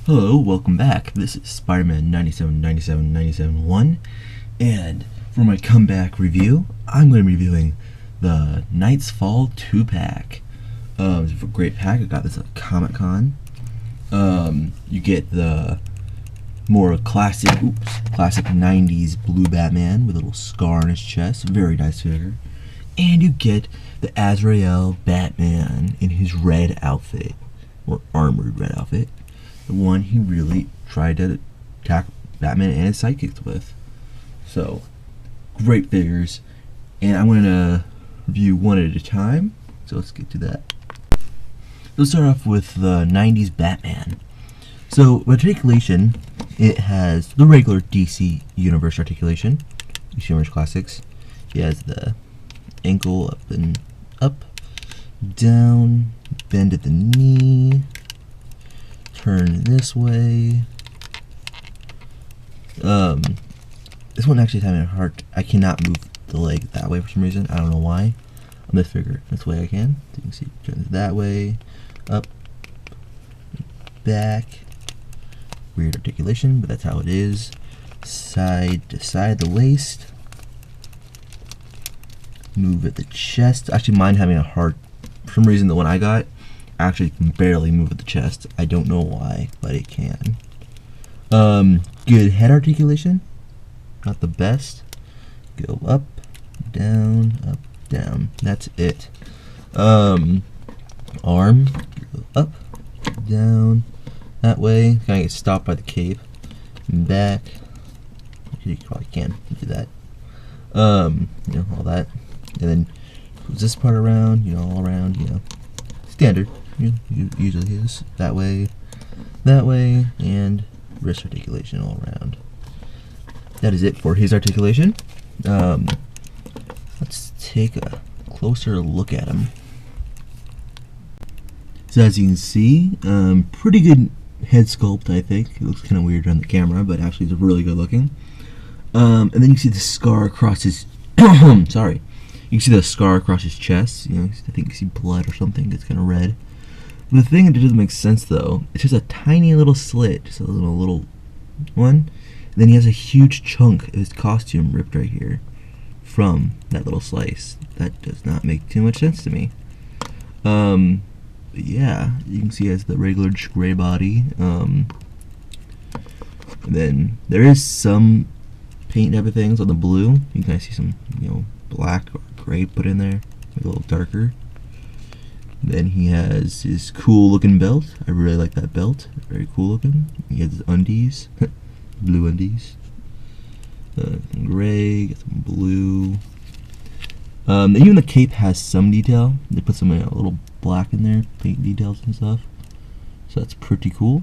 Hello, welcome back. This is Spider-Man 97, and for my comeback review, I'm going to be reviewing the Knight's Fall 2-pack. It's a great pack. I got this at Comic-Con. You get the more classic 90s blue Batman with a little scar on his chest. Very nice figure. And you get the Azrael Batman in his red outfit, or armored red outfit. The one he really tried to attack Batman and his sidekicks with. So, great figures. And I'm going to review one at a time. So let's get to that. Let's start off with the 90s Batman. So, articulation, it has the regular DC Universe articulation. DC Universe Classics. He has the ankle up and up, down, bend at the knee, turn this way. This one actually is having a hard. I cannot move the leg that way for some reason. I don't know why. On this figure, this way I can. So you can see, it turns that way, up, back. Weird articulation, but that's how it is. Side to side, the waist. Move at the chest. Actually, mine having a hard. For some reason, the one I got actually can barely move at the chest. I don't know why, but it can. Good head articulation. Not the best. Go up, down, that's it. Arm, go up, down, that way. Kind of get stopped by the cape. And back. You probably can do that. All that. And then goes this part around, all around, standard. Usually is that way, and wrist articulation all around. That is it for his articulation. Let's take a closer look at him. So as you can see, pretty good head sculpt, I think. It looks kind of weird on the camera, but actually it's really good looking. And then you see the scar across his sorry. You can see the scar across his chest. I think you see blood or something. It's kind of red. The thing that doesn't make sense though, it's just a tiny little slit, just a little one. And then he has a huge chunk of his costume ripped right here from that little slice. That does not make too much sense to me. But yeah, you can see he has the regular gray body. And then there is some paint type of things on the blue. You can kind of see some, black or gray put in there, a little darker. Then he has his cool looking belt. I really like that belt. Very cool looking. He has his undies. Blue undies. Gray, got some blue. Even the cape has some detail. They put some a little black in there, paint details and stuff. So that's pretty cool.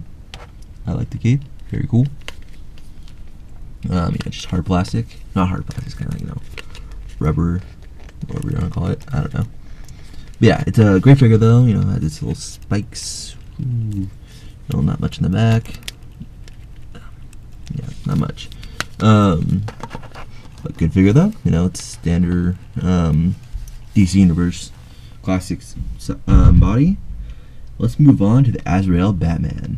I like the cape. Very cool. Just hard plastic. Not hard plastic, it's kind of like, rubber, whatever you want to call it. I don't know. But yeah, it's a great figure though. It has its little spikes. Not much in the back. Yeah, not much. But good figure though. It's standard DC Universe Classics body. Let's move on to the Azrael Batman.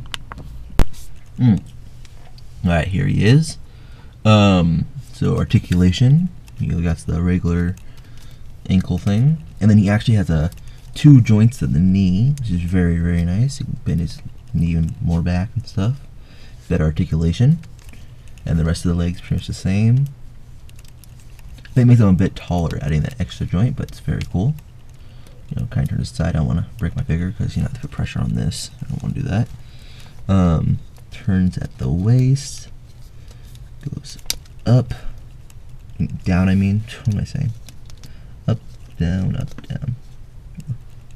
Alright, here he is. So articulation. That's the regular ankle thing. And then he actually has two joints at the knee, which is very, very nice. He can bend his knee even more back and stuff. Better articulation. And the rest of the legs pretty much the same. They make them a bit taller, adding that extra joint, but it's very cool. Kind of turn to the side. I don't want to break my figure because, I have to put pressure on this. I don't want to do that. Turns at the waist. Goes up. Down, what am I saying? Up, down, up, down.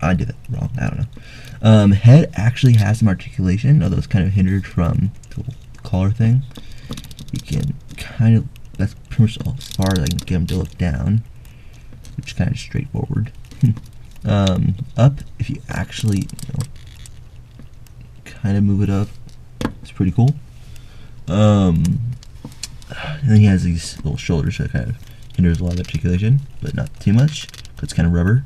I did that wrong, I don't know. Head actually has some articulation, although it's kind of hindered from the little collar thing. You can that's pretty much as far as I can get him to look down, which is kind of straightforward. Up, if you actually, kind of move it up, it's pretty cool. And then he has these little shoulders that kind of hinders a lot of articulation, but not too much, because it's kind of rubber.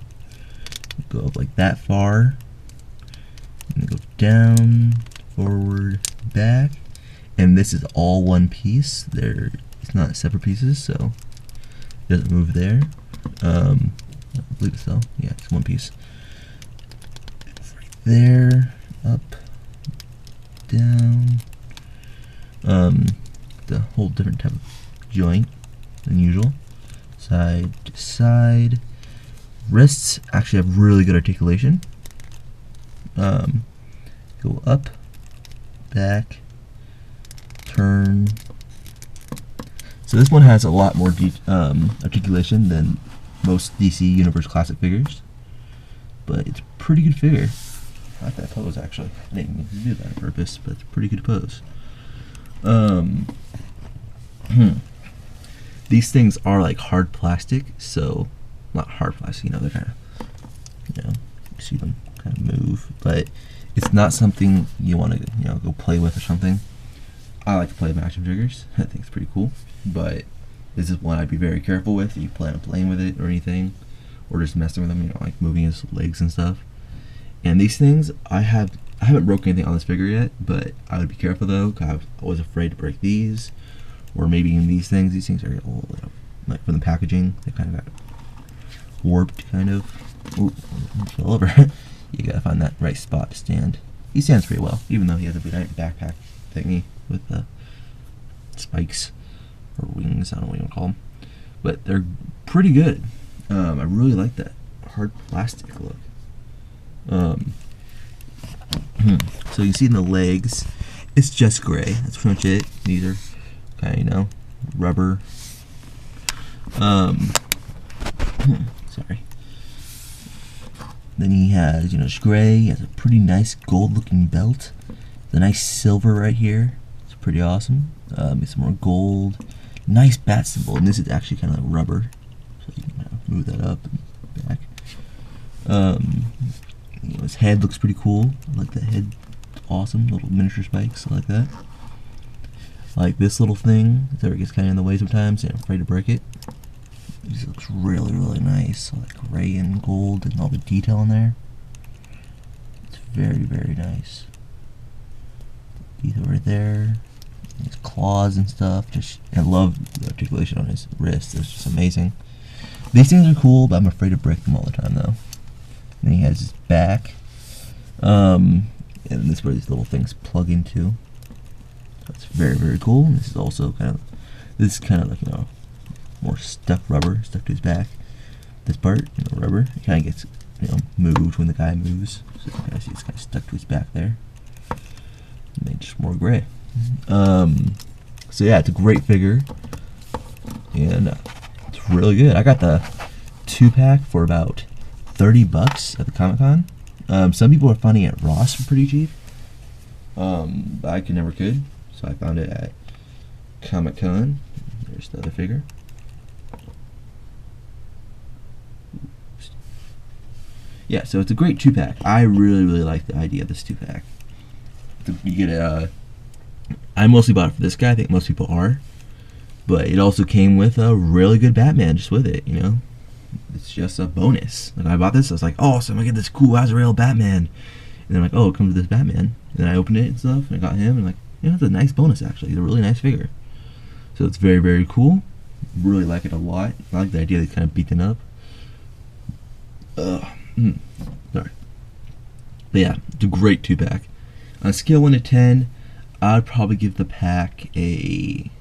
Go up like that far, and go down, forward, back, and this is all one piece. It's not separate pieces, so it doesn't move there. I believe so. Yeah, it's one piece. It's right there, up, down. The whole different type of joint than usual. Side to side. Wrists actually have really good articulation. Go up, back, turn. So this one has a lot more articulation than most DC Universe Classic figures, but it's a pretty good figure. I like that pose actually. I didn't mean to do that on purpose, but it's a pretty good pose. These things are like hard plastic, so not hard plastic, they're kind of, you see them kind of move, but it's not something you want to, go play with or something. I like to play with action figures. I think it's pretty cool, but this is one I'd be very careful with if you plan on playing with it or anything, or just messing with them, like moving his legs and stuff. And these things, I haven't broken anything on this figure yet, but I would be careful though, because I was afraid to break these, or maybe even these things. These things are old, like from the packaging, they kind of got warped, kind of. Ooh, fell over. You gotta find that right spot to stand. He stands pretty well, even though he has a big backpack thingy with the spikes or wings. I don't know what you want to call them, but they're pretty good. I really like that hard plastic look. So you see in the legs, it's just gray. That's pretty much it. These are kind of, rubber. Sorry. Then he has, just gray. He has a pretty nice gold-looking belt. The nice silver right here. It's pretty awesome. Some more gold. Nice bat symbol, and this is actually kind of like rubber, so you can move that up and back. His head looks pretty cool. I like that head. Awesome. Little miniature spikes. I like that. I like this little thing. It gets kind of in the way sometimes, and I'm afraid to break it. This looks really, really nice. I like gray and gold and all the detail in there. It's very, very nice. Detail right there. His claws and stuff. I love the articulation on his wrist. It's just amazing. These things are cool, but I'm afraid to break them all the time, though. Then he has his back. And this is where these little things plug into. So it's very, very cool. And this is also kind of like, more stuck rubber stuck to his back. This part, rubber, it kind of gets, moved when the guy moves. So you can see it's kind of stuck to his back there. And then just more gray. So yeah, it's a great figure, and it's really good. I got the 2-pack for about $30 at the Comic-Con. Some people are finding it at Ross for pretty cheap, but I never could, so I found it at Comic-Con. There's the other figure. Yeah, so it's a great 2-pack. I really, really like the idea of this 2-pack. You get I mostly bought it for this guy. I think most people are, but it also came with a really good Batman just with it. It's just a bonus. Like I bought this, I was like, oh, so I'm gonna get this cool Azrael Batman, and then like, oh, it comes with this Batman. And then I opened it and stuff, and I got him, and like, it's a nice bonus actually. It's a really nice figure. So it's very, very cool. Really like it a lot. I like the idea that it's kind of beaten up. Sorry. But yeah, it's a great 2-pack. On a scale 1 to 10, I'd probably give the pack a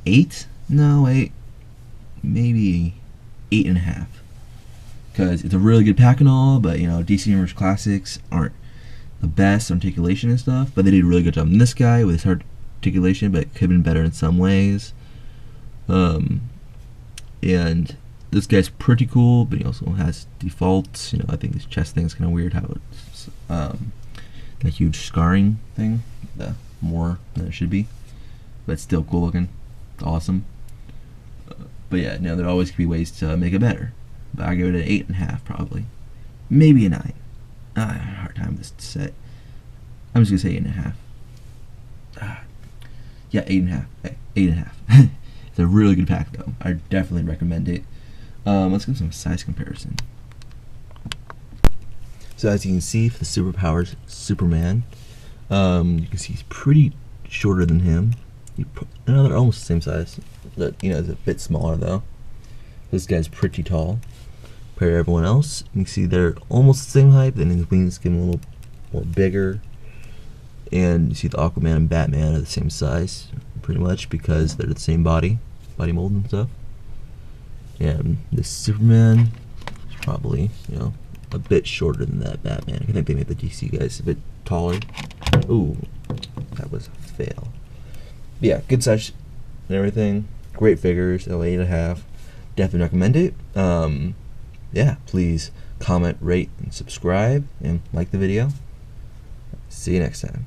8. No, 8. Maybe 8.5. Because it's a really good pack and all, but DC Universe Classics aren't the best articulation and stuff. But they did a really good job on this guy with his articulation, but it could have been better in some ways. And this guy's pretty cool, but he also has defaults. I think his chest thing is kind of weird how it's a huge scarring thing, more than it should be, but it's still cool looking. It's awesome. But yeah, there always could be ways to make it better. But I give it an 8.5 probably, maybe a 9. I have a hard time with this set. I'm just gonna say 8.5. Yeah, 8.5. 8.5. It's a really good pack though. I definitely recommend it. Let's give some size comparison. So as you can see, for the Superpowers Superman, You can see he's pretty shorter than him. They're almost the same size. That, you know, is a bit smaller though. This guy's pretty tall compared to everyone else. You can see they're almost the same height, then his wings get a little more bigger. And you see the Aquaman and Batman are the same size, pretty much, because they're the same body mold and stuff. And the Superman is probably, you know, a bit shorter than that Batman. I think they made the DC guys a bit taller. Ooh, that was a fail. But yeah, good size and everything. Great figures, 8.5. Definitely recommend it. Yeah, please comment, rate, and subscribe, and like the video. See you next time.